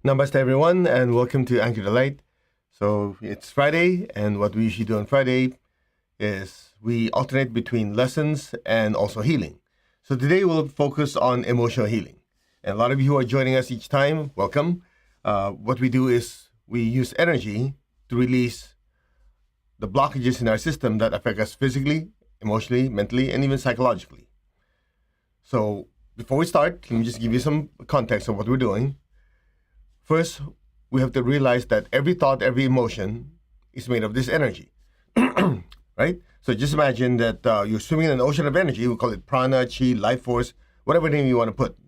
Namaste, everyone, and welcome to Anchor the Light. So it's Friday, and what we usually do on Friday is we alternate between lessons and also healing. So today we'll focus on emotional healing. And a lot of you who are joining us each time, welcome. What we do is we use energy to release the blockages in our system that affect us physically, emotionally, mentally, and even psychologically. So before we start, let me just give you some context of what we're doing. First, we have to realize that every thought, every emotion is made of this energy, right? So just imagine that you're swimming in an ocean of energy. We call it prana, chi, life force, whatever name you want to put.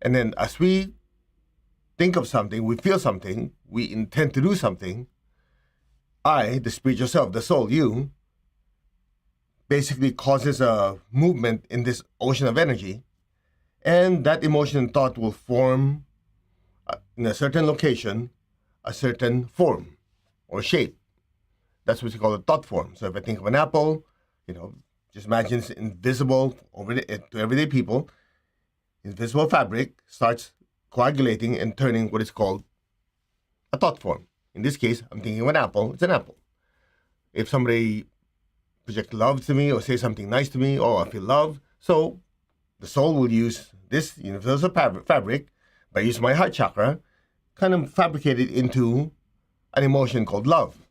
And then as we think of something, we feel something, we intend to do something, I, the spiritual self, the soul, you, basically causes a movement in this ocean of energy. And that emotion and thought will form in a certain location, a certain form or shape. That's what we call a thought form. So if I think of an apple, just imagine it's invisible to everyday people. Invisible fabric starts coagulating and turning what is called a thought form. In this case, I'm thinking of an apple. It's an apple. If somebody projects love to me or say something nice to me, I feel love. So the soul will use this universal fabric by using my heart chakra, kind of fabricate it into an emotion called love.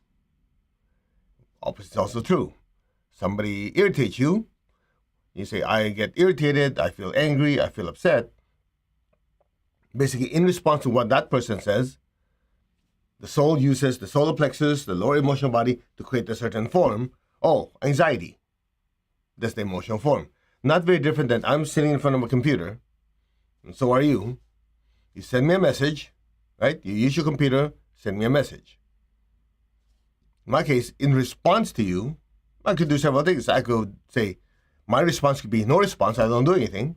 Opposite is also true. Somebody irritates you, you say, I get irritated, I feel angry, I feel upset. Basically, in response to what that person says, the soul uses the solar plexus, the lower emotional body, to create a certain form. Anxiety. That's the emotional form. Not very different than I'm sitting in front of a computer, and so are you. You send me a message, right? You use your computer, send me a message. In my case, in response to you, I could do several things. I could say, my response could be no response, I don't do anything.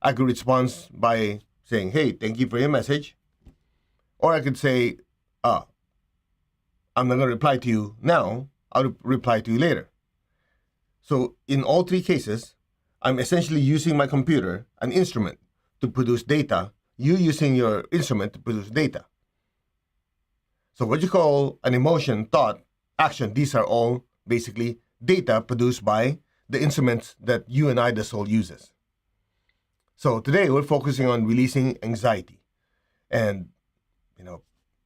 I could respond by saying, hey, thank you for your message. Or I could say, I'm not going to reply to you now, I'll reply to you later. So in all three cases, I'm essentially using my computer, an instrument, to produce data. You using your instrument to produce data. So what you call an emotion, thought, action, these are all basically data produced by the instruments that you and I, the soul, uses. So today we're focusing on releasing anxiety. And,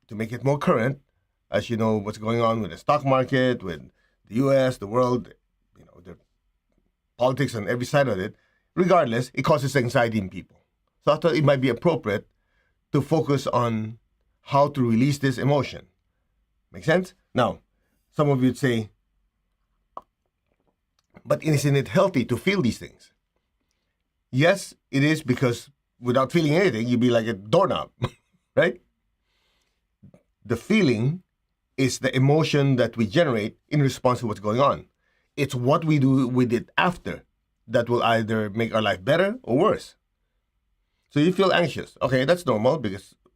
to make it more current, as you know what's going on with the stock market, with the US, the world, the politics on every side of it, regardless, it causes anxiety in people. So I thought it might be appropriate to focus on how to release this emotion. Make sense? Now, some of you would say, but isn't it healthy to feel these things? Yes, it is, because without feeling anything, you'd be like a doorknob, right? The feeling is the emotion that we generate in response to what's going on. It's what we do with it after that will either make our life better or worse. So you feel anxious. Okay, that's normal,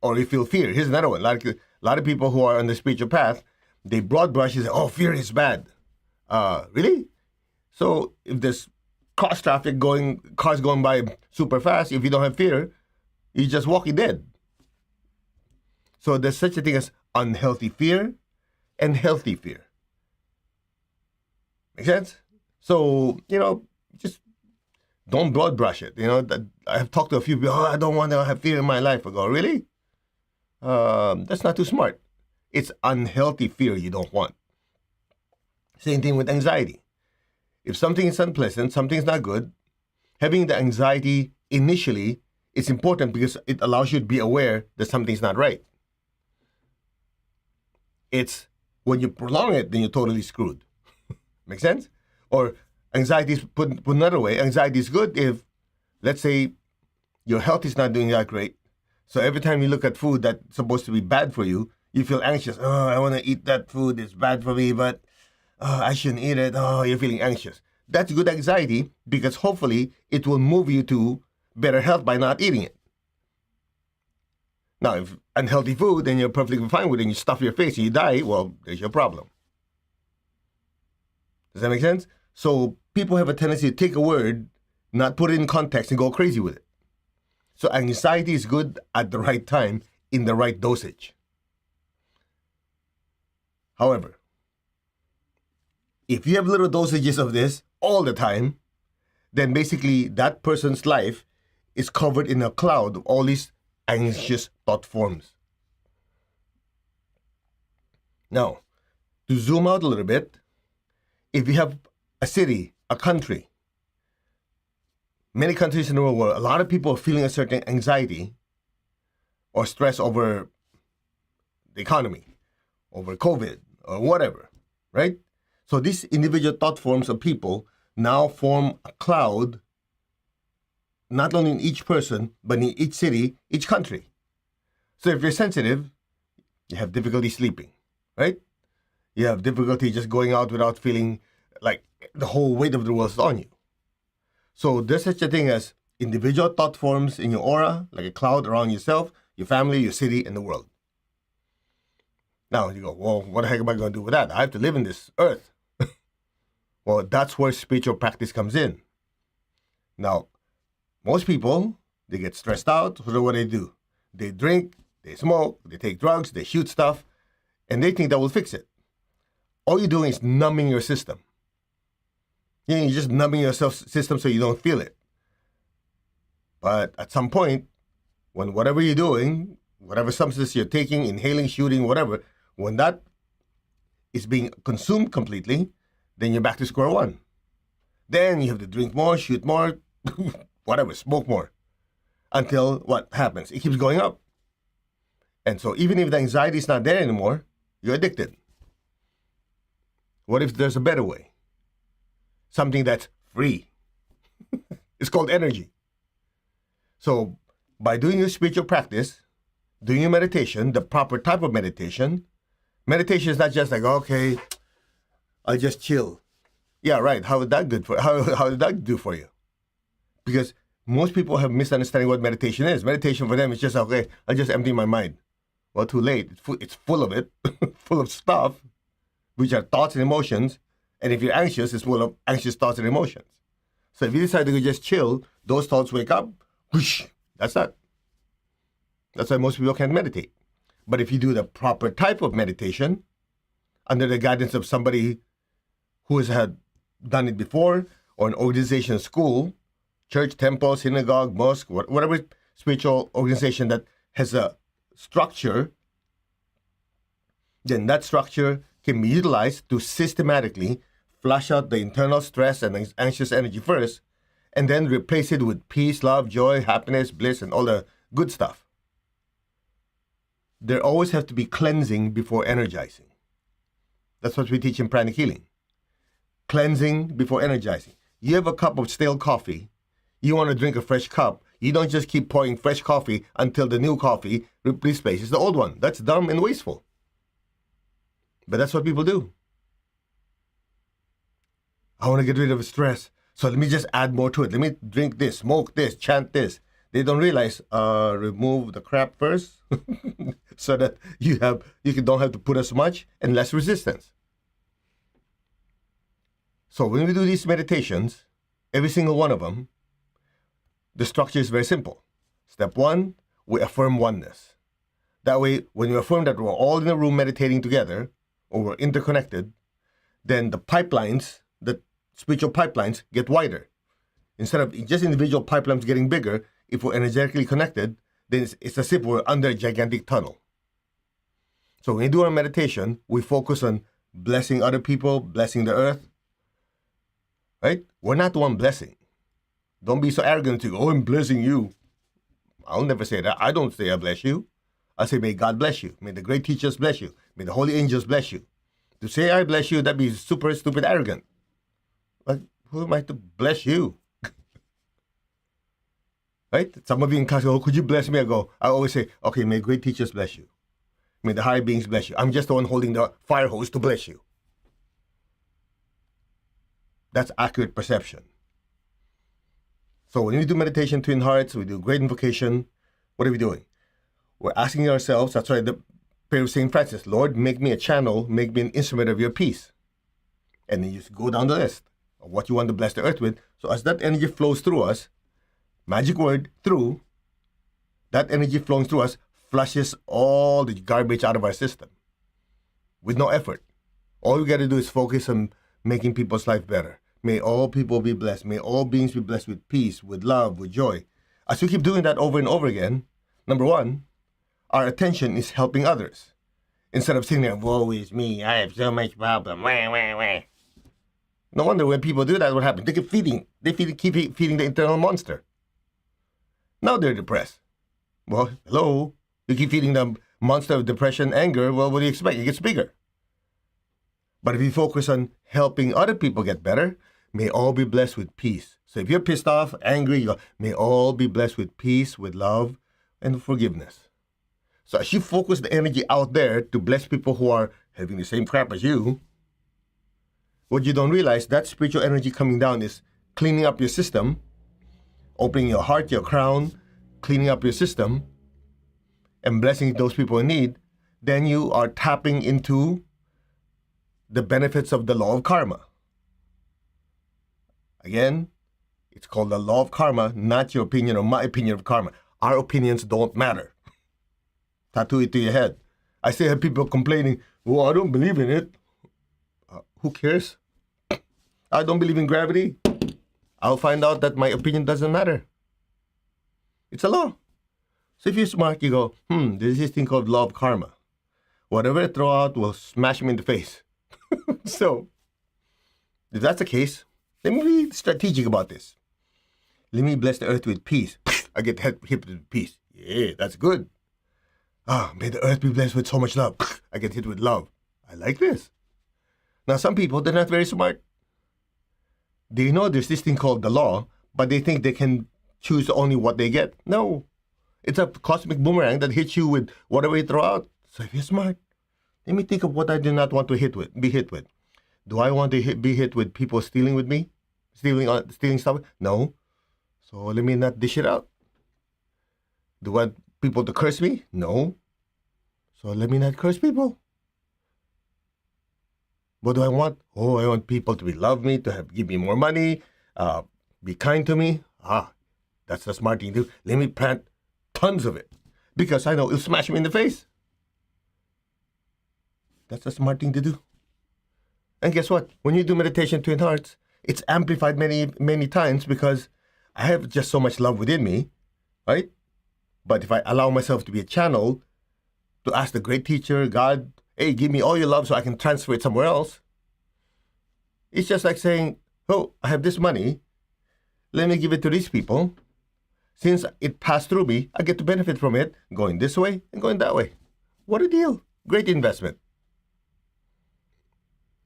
or you feel fear. Here's another one. A lot of people who are on the spiritual path, they broad brush and say, fear is bad. Really? So if there's cars going by super fast, if you don't have fear, you're just walking dead. So there's such a thing as unhealthy fear and healthy fear. Make sense? So, just don't broad brush it. I have talked to a few people, I don't want to have fear in my life. I go, really? That's not too smart. It's unhealthy fear you don't want. Same thing with anxiety. If something is unpleasant, something is not good, having the anxiety initially is important because it allows you to be aware that something's not right. It's when you prolong it, then you're totally screwed. Make sense? Or anxiety is put another way. Anxiety is good if, let's say, your health is not doing that great. So every time you look at food that's supposed to be bad for you, you feel anxious. I want to eat that food. It's bad for me, but I shouldn't eat it. You're feeling anxious. That's good anxiety because hopefully it will move you to better health by not eating it. Now, if unhealthy food and you're perfectly fine with it and you stuff your face and you die, well, there's your problem. Does that make sense? So people have a tendency to take a word, not put it in context, and go crazy with it. So anxiety is good at the right time in the right dosage. However, if you have little dosages of this all the time, then basically that person's life is covered in a cloud of all these anxious thought forms. Now, to zoom out a little bit, if you have a city, a country, many countries in the world where a lot of people are feeling a certain anxiety or stress over the economy, over COVID, or whatever, right? So these individual thought forms of people now form a cloud, not only in each person, but in each city, each country. So if you're sensitive, you have difficulty sleeping, right? You have difficulty just going out without feeling like the whole weight of the world is on you. So there's such a thing as individual thought forms in your aura, like a cloud around yourself, your family, your city, and the world. Now you go, well, what the heck am I going to do with that? I have to live in this earth. Well, that's where spiritual practice comes in. Now, most people, they get stressed out, so what do? They drink, they smoke, they take drugs, they shoot stuff, and they think that will fix it. All you're doing is numbing your system. You're just numbing your system so you don't feel it. But at some point, when whatever you're doing, whatever substance you're taking, inhaling, shooting, whatever, when that is being consumed completely, then you're back to square one. Then you have to drink more, shoot more, whatever, smoke more. Until what happens? It keeps going up. And so even if the anxiety is not there anymore, you're addicted. What if there's a better way? Something that's free. It's called energy. So by doing your spiritual practice, doing your meditation, the proper type of meditation is not just like, okay, I'll just chill. Yeah, right. How did that do for you? Because most people have misunderstanding what meditation is. Meditation for them is just, okay, I'll just empty my mind. Well, too late. It's full of it, full of stuff, which are thoughts and emotions. And if you're anxious, it's full of anxious thoughts and emotions. So if you decide to just chill, those thoughts wake up, whoosh, that's that. That's why most people can't meditate. But if you do the proper type of meditation, under the guidance of somebody who has had done it before, or an organization, school, church, temple, synagogue, mosque, whatever spiritual organization that has a structure, then that structure can be utilized to systematically flush out the internal stress and anxious energy first, and then replace it with peace, love, joy, happiness, bliss, and all the good stuff. There always has to be cleansing before energizing. That's what we teach in pranic healing. Cleansing before energizing. You have a cup of stale coffee. You want to drink a fresh cup. You don't just keep pouring fresh coffee until the new coffee replaces the old one. That's dumb and wasteful. But that's what people do. I want to get rid of stress, so let me just add more to it. Let me drink this, smoke this, chant this. They don't realize, remove the crap first so that you don't have to put as much and less resistance. So when we do these meditations, every single one of them, the structure is very simple. Step one, we affirm oneness. That way, when you affirm that we're all in a room meditating together, or we're interconnected, then the pipelines, the spiritual pipelines, get wider. Instead of just individual pipelines getting bigger, if we're energetically connected, then it's as if we're under a gigantic tunnel. So when we do our meditation, we focus on blessing other people, blessing the earth, right? We're not the one blessing. Don't be so arrogant to go, oh, I'm blessing you. I'll never say that. I don't say I bless you. I say, may God bless you. May the great teachers bless you. May the holy angels bless you. To say I bless you, that'd be super stupid arrogant. Like, who am I to bless you? Right? Some of you in class go, oh, could you bless me? I always say, okay, may great teachers bless you. May the higher beings bless you. I'm just the one holding the fire hose to bless you. That's accurate perception. So when we do meditation, twin hearts, we do great invocation, what are we doing? We're asking ourselves, that's why the prayer of St. Francis, Lord, make me a channel, make me an instrument of your peace. And then you just go down the list of what you want to bless the earth with. So as that energy flows through us, magic word, through, that energy flowing through us flushes all the garbage out of our system with no effort. All we got to do is focus on making people's life better. May all people be blessed. May all beings be blessed with peace, with love, with joy. As we keep doing that over and over again, number one, our attention is helping others. Instead of sitting there, woe is me, I have so much problem, wah, wah, wah. No wonder when people do that, what happens? They keep feeding the internal monster. Now they're depressed. Well, hello, you keep feeding the monster of depression, anger, well, what do you expect? It gets bigger. But if you focus on helping other people get better, may all be blessed with peace. So if you're pissed off, angry, you go, may all be blessed with peace, with love, and forgiveness. So as you focus the energy out there to bless people who are having the same crap as you, what you don't realize, that spiritual energy coming down is cleaning up your system, opening your heart, your crown, cleaning up your system, and blessing those people in need. Then you are tapping into the benefits of the law of karma. Again, it's called the law of karma, not your opinion or my opinion of karma. Our opinions don't matter. Tattoo it to your head. I still have people complaining, oh, I don't believe in it. Who cares? I don't believe in gravity. I'll find out that my opinion doesn't matter. It's a law. So if you're smart, you go, there's this thing called law of karma. Whatever I throw out will smash me in the face. So, if that's the case, let me be strategic about this. Let me bless the earth with peace. I get hit with peace. Yeah, that's good. May the earth be blessed with so much love. I get hit with love. I like this. Now, some people, they're not very smart. They know there's this thing called the law, but they think they can choose only what they get. No. It's a cosmic boomerang that hits you with whatever you throw out. So if you're smart, let me think of what I do not want to be hit with. Do I want to be hit with people stealing with me? Stealing stuff? No. So let me not dish it out. Do I want people to curse me? No. So let me not curse people. What do I want? Oh, I want people to love me, to give me more money, be kind to me. That's the smart thing to do. Let me plant tons of it because I know it'll smash me in the face. That's a smart thing to do. And guess what? When you do meditation, Twin Hearts, it's amplified many, many times because I have just so much love within me, right? But if I allow myself to be a channel to ask the great teacher, God, hey, give me all your love so I can transfer it somewhere else. It's just like saying, oh, I have this money. Let me give it to these people. Since it passed through me, I get to benefit from it going this way and going that way. What a deal. Great investment.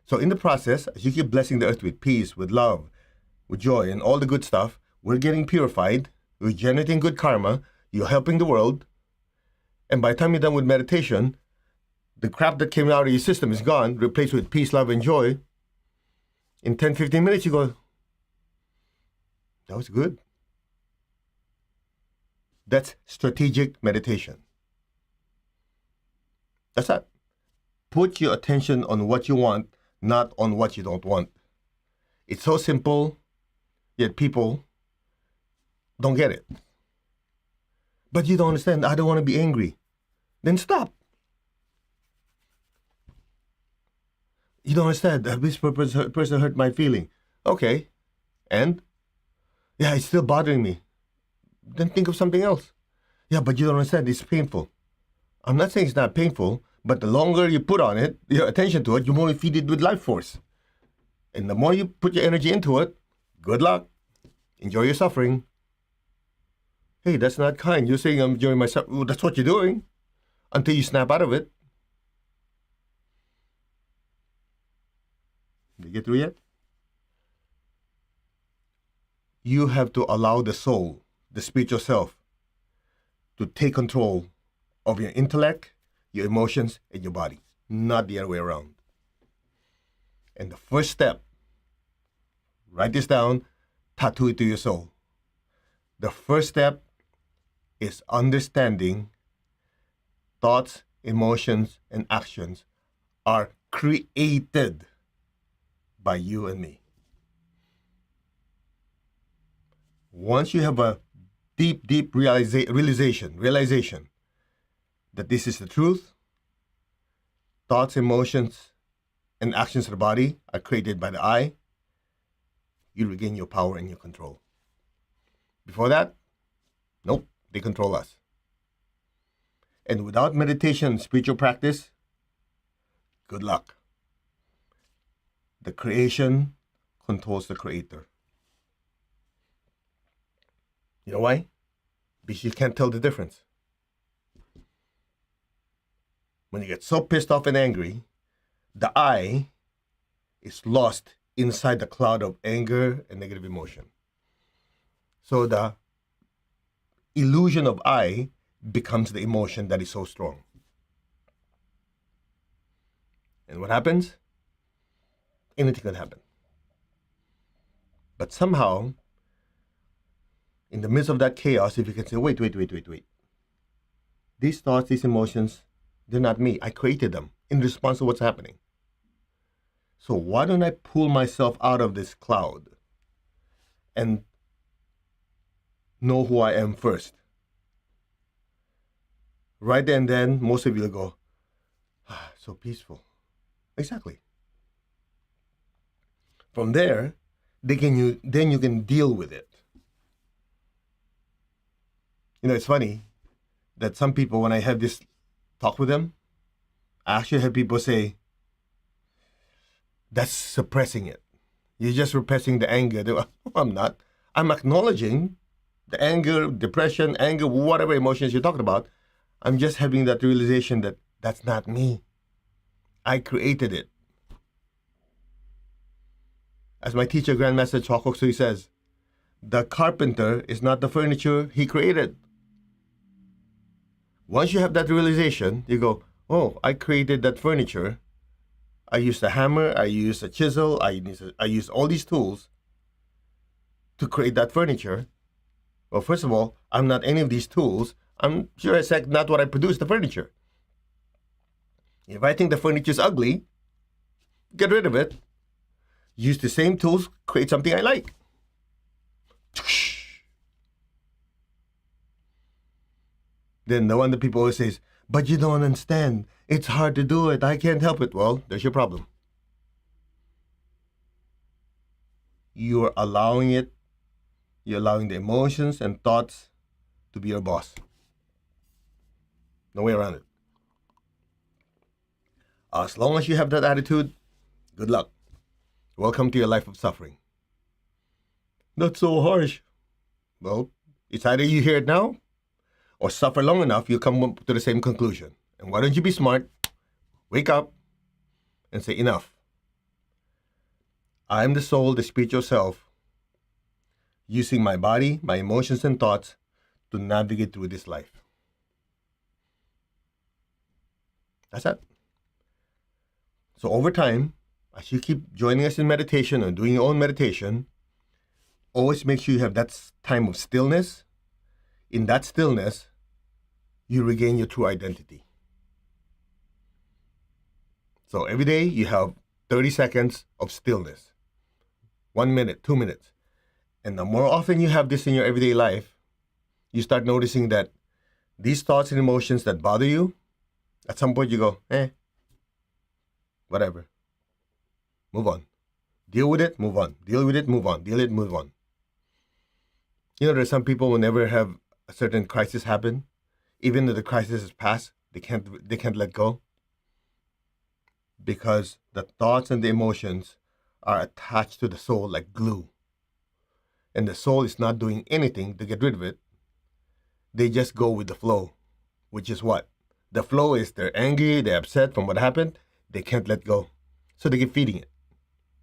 So in the process, as you keep blessing the earth with peace, with love, with joy, and all the good stuff, we're getting purified, we're generating good karma, you're helping the world, and by the time you're done with meditation, the crap that came out of your system is gone, replaced with peace, love, and joy. In 10, 15 minutes, you go, that was good. That's strategic meditation. That's that. Put your attention on what you want, not on what you don't want. It's so simple, yet people don't get it. But you don't understand. I don't want to be angry. Then stop. You don't understand. This person hurt my feeling. Okay. And? Yeah, it's still bothering me. Then think of something else. Yeah, but you don't understand. It's painful. I'm not saying it's not painful, but the longer you put on it, your attention to it, you more feed it with life force. And the more you put your energy into it, good luck. Enjoy your suffering. Hey, that's not kind. You're saying I'm enjoying my suffering. Well, that's what you're doing. Until you snap out of it. Did you get through yet? You have to allow the soul, the spiritual self, to take control of your intellect, your emotions, and your body, not the other way around. And the first step, write this down, tattoo it to your soul. The first step is understanding thoughts, emotions, and actions are created by you and me. Once you have a deep realization, that this is the truth. Thoughts, emotions, and actions of the body are created by the I. You regain your power and your control. Before that, nope, they control us. And without meditation and spiritual practice, good luck. The creation controls the creator. You know why? Because you can't tell the difference. When you get so pissed off and angry, the I is lost inside the cloud of anger and negative emotion. So the illusion of I becomes the emotion that is so strong. And what happens? Anything can happen. But somehow, in the midst of that chaos, if you can say, wait. These thoughts, these emotions, they're not me. I created them in response to what's happening. So why don't I pull myself out of this cloud and know who I am first? Right then and then, most of you will go, so peaceful. Exactly. From there, then you can deal with it. You know, it's funny that some people, when I have this talk with them, I actually have people say, that's suppressing it. You're just repressing the anger. No, I'm not. I'm acknowledging the anger, depression, anger, whatever emotions you're talking about. I'm just having that realization that that's not me. I created it. As my teacher, Grandmaster Choa Kok Sui says, the carpenter is not the furniture he created. Once you have that realization, you go, oh, I created that furniture. I used a hammer, I used a chisel, I used all these tools to create that furniture. Well, first of all, I'm not any of these tools. I'm sure as heck not what I produced the furniture. If I think the furniture is ugly, get rid of it. Use the same tools, create something I like. Then the one that people always says, but you don't understand. It's hard to do it. I can't help it. Well, there's your problem. You're allowing it. You're allowing the emotions and thoughts to be your boss. No way around it. As long as you have that attitude, good luck. Welcome to your life of suffering. That's so harsh. Well, it's either you hear it now or suffer long enough, you'll come up to the same conclusion. And why don't you be smart, wake up, and say, enough. I am the soul, the spiritual self, using my body, my emotions, and thoughts to navigate through this life. That's it. So over time, as you keep joining us in meditation or doing your own meditation, always make sure you have that time of stillness. In that stillness, you regain your true identity. So every day you have 30 seconds of stillness. 1 minute, 2 minutes. And the more often you have this in your everyday life, you start noticing that these thoughts and emotions that bother you, at some point you go, whatever. Move on. Deal with it, move on. Deal with it, move on. Deal with it, move on. You know, there's some people who never have a certain crisis happen, even though the crisis has passed, they can't let go. Because the thoughts and the emotions are attached to the soul like glue. And the soul is not doing anything to get rid of it. They just go with the flow, which is what? The flow is they're angry, they're upset from what happened, they can't let go. So they keep feeding it.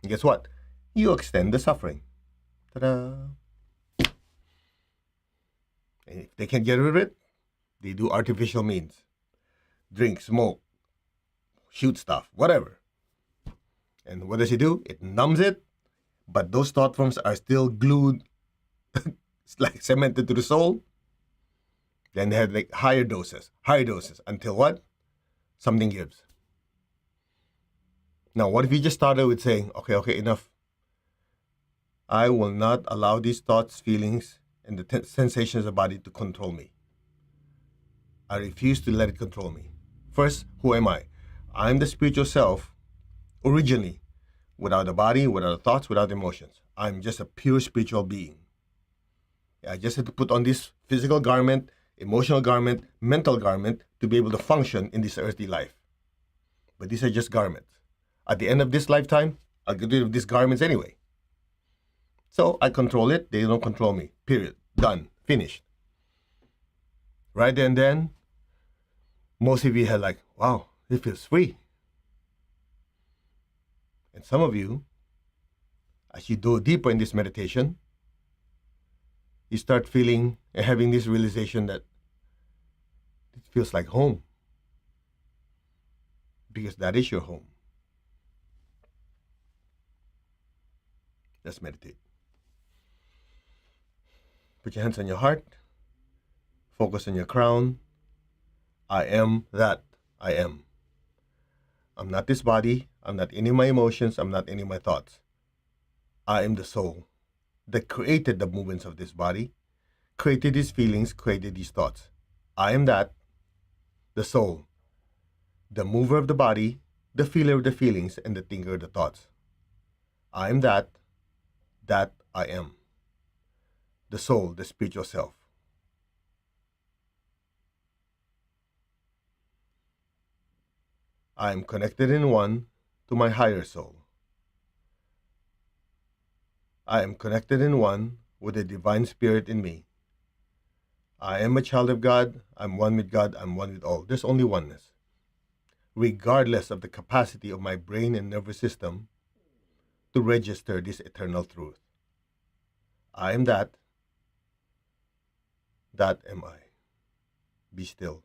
And guess what? You extend the suffering. Ta-da! And if they can't get rid of it, they do artificial means. Drink, smoke, shoot stuff, whatever. And what does it do? It numbs it, but those thought forms are still glued, it's like cemented to the soul. Then they have like higher doses, until what? Something gives. Now, what if you just started with saying, okay, enough. I will not allow these thoughts, feelings, and the sensations of the body to control me. I refuse to let it control me. First, who am I? I'm the spiritual self originally, without a body, without thoughts, without emotions. I'm just a pure spiritual being. I just had to put on this physical garment, emotional garment, mental garment to be able to function in this earthly life. But these are just garments. At the end of this lifetime, I'll get rid of these garments anyway. So I control it, they don't control me. Period. Done. Finished. Right then, most of you had like, wow, it feels free. And some of you, as you go deeper in this meditation, you start feeling and having this realization that it feels like home. Because that is your home. Let's meditate. Put your hands on your heart. Focus on your crown. I am that I am. I'm not this body. I'm not any of my emotions. I'm not any of my thoughts. I am the soul that created the movements of this body, created these feelings, created these thoughts. I am that, the soul, the mover of the body, the feeler of the feelings, and the thinker of the thoughts. I am that I am. The soul, the spiritual self. I am connected in one to my higher soul. I am connected in one with the divine spirit in me. I am a child of God. I'm one with God. I'm one with all. There's only oneness. Regardless of the capacity of my brain and nervous system to register this eternal truth. I am that am I. Be still.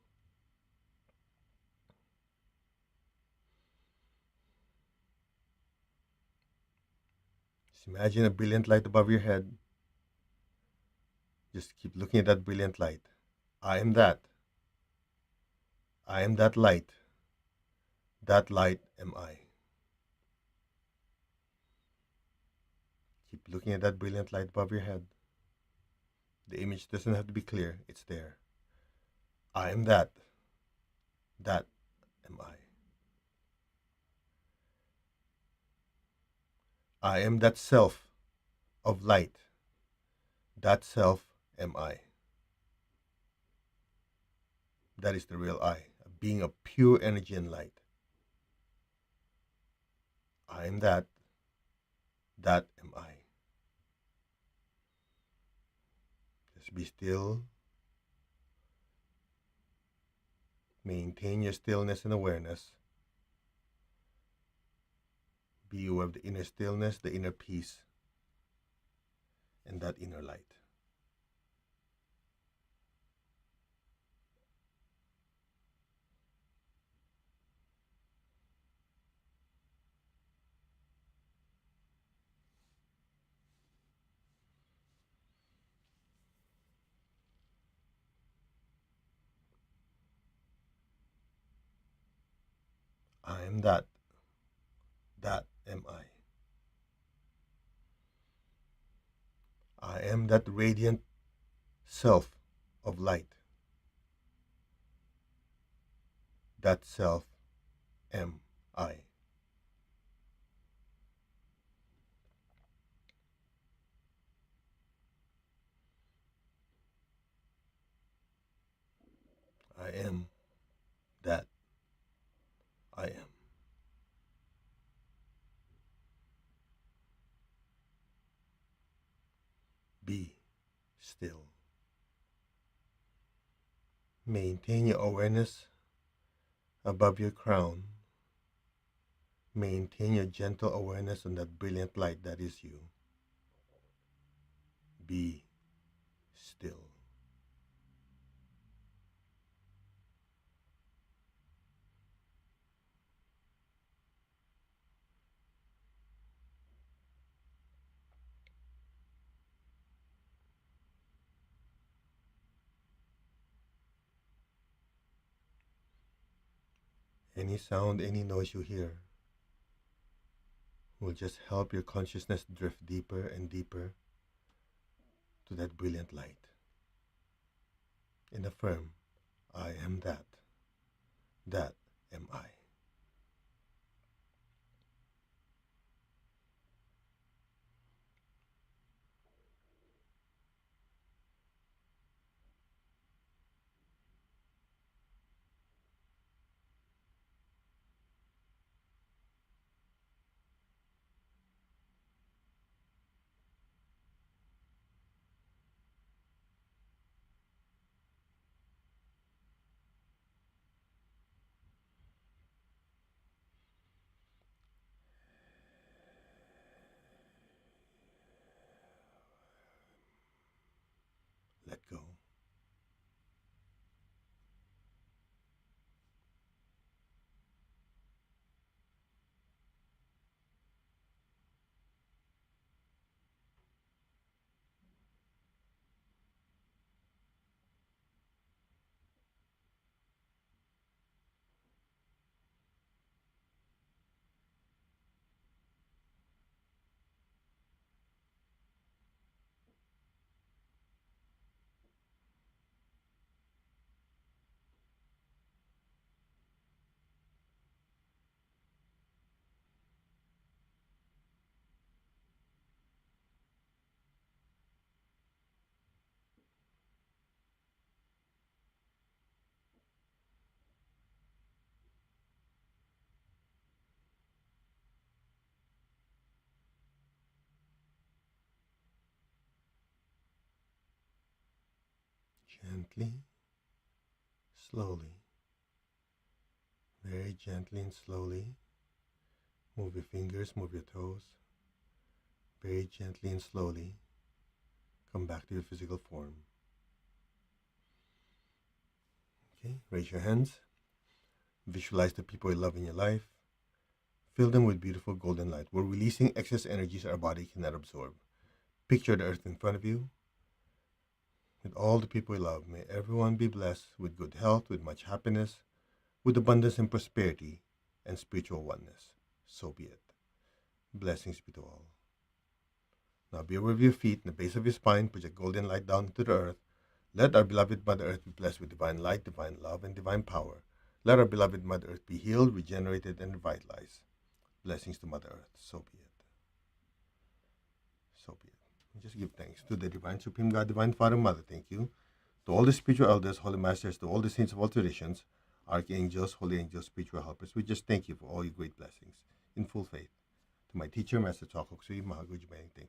Just imagine a brilliant light above your head. Just keep looking at that brilliant light. I am that. I am that light. That light am I. Keep looking at that brilliant light above your head. The image doesn't have to be clear, it's there. I am that. That am I. I am that self of light. That self am I. That is the real I, a being of pure energy and light. I am that. That am I. Just be still. Maintain your stillness and awareness. Be aware of the inner stillness, the inner peace, and that inner light. I am that. That am I. I am that radiant self of light. That self am I. I am that I am. Be still. Maintain your awareness above your crown. Maintain your gentle awareness on that brilliant light that is you. Be still. Any sound, any noise you hear will just help your consciousness drift deeper and deeper to that brilliant light. And affirm, I am that. That am I. Let go. Gently, slowly, very gently and slowly. Move your fingers, move your toes. Very gently and slowly. Come back to your physical form. Okay, raise your hands. Visualize the people you love in your life. Fill them with beautiful golden light. We're releasing excess energies our body cannot absorb. Picture the earth in front of you. With all the people you love, may everyone be blessed with good health, with much happiness, with abundance and prosperity, and spiritual oneness. So be it. Blessings be to all. Now be aware of your feet and the base of your spine. Put your golden light down into the earth. Let our beloved Mother Earth be blessed with divine light, divine love, and divine power. Let our beloved Mother Earth be healed, regenerated, and revitalized. Blessings to Mother Earth. So be it. So be it. And just give thanks to the Divine Supreme God, Divine Father, Mother. Thank you. To all the spiritual elders, holy masters, to all the saints of all traditions, archangels, holy angels, spiritual helpers, we just thank you for all your great blessings. In full faith. To my teacher, Master Choco Ksui Mahaguji, thank you.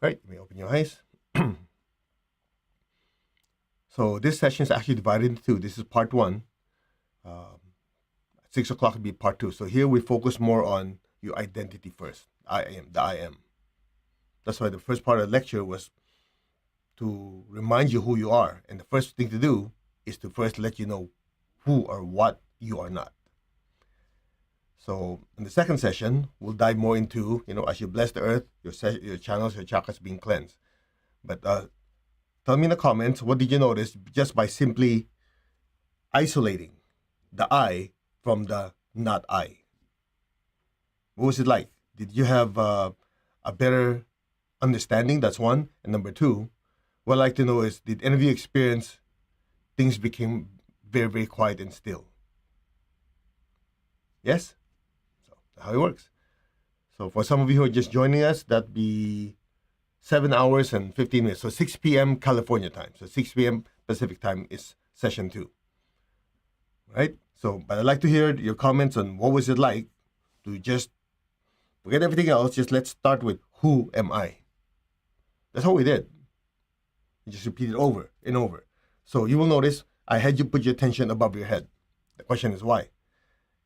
Right, you may open your eyes. So this session is actually divided into two. This is part one. At 6 o'clock will be part two. So here we focus more on your identity first. I am, the I am. That's why the first part of the lecture was to remind you who you are. And the first thing to do is to first let you know who or what you are not. So in the second session, we'll dive more into, as you bless the earth, your channels, your chakras being cleansed. But tell me in the comments, what did you notice just by simply isolating the I from the not I? What was it like? Did you have a better understanding? That's one. And number two, what I'd like to know is, did any of you experience things became very, very quiet and still? Yes? So that's how it works. So for some of you who are just joining us, that'd be 7 hours and 15 minutes. So 6 p.m. California time. So 6 p.m. Pacific time is session 2. Right? So, but I'd like to hear your comments on what was it like to just forget everything else. Just let's start with, who am I? That's how we did. You just repeat it over and over. So you will notice I had you put your attention above your head. The question is why?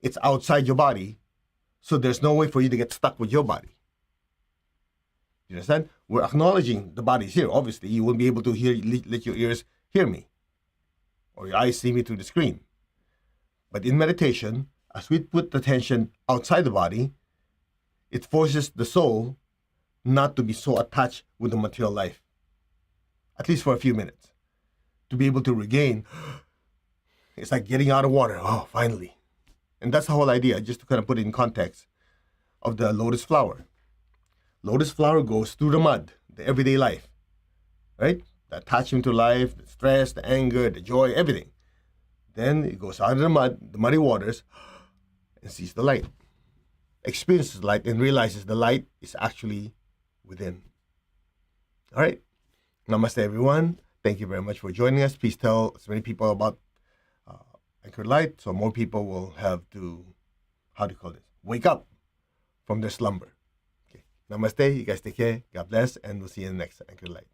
It's outside your body, so there's no way for you to get stuck with your body. You understand? We're acknowledging the body's here. Obviously, you won't be able to let your ears hear me, or your eyes see me through the screen. But in meditation, as we put attention outside the body, it forces the soul not to be so attached with the material life, at least for a few minutes, to be able to regain. It's like getting out of water. Oh, finally. And that's the whole idea, just to kind of put it in context of the lotus flower. Lotus flower goes through the mud, the everyday life, right? the attachment to life, the stress, the anger, the joy, everything. Then it goes out of the mud, the muddy waters, and sees the light. Experiences the light and realizes the light is actually within. All right. Namaste, everyone. Thank you very much for joining us. Please tell as many people about Anchored Light so more people will have to, how do you call this? Wake up from their slumber. Okay. Namaste. You guys take care. God bless. And we'll see you in the next Anchored Light.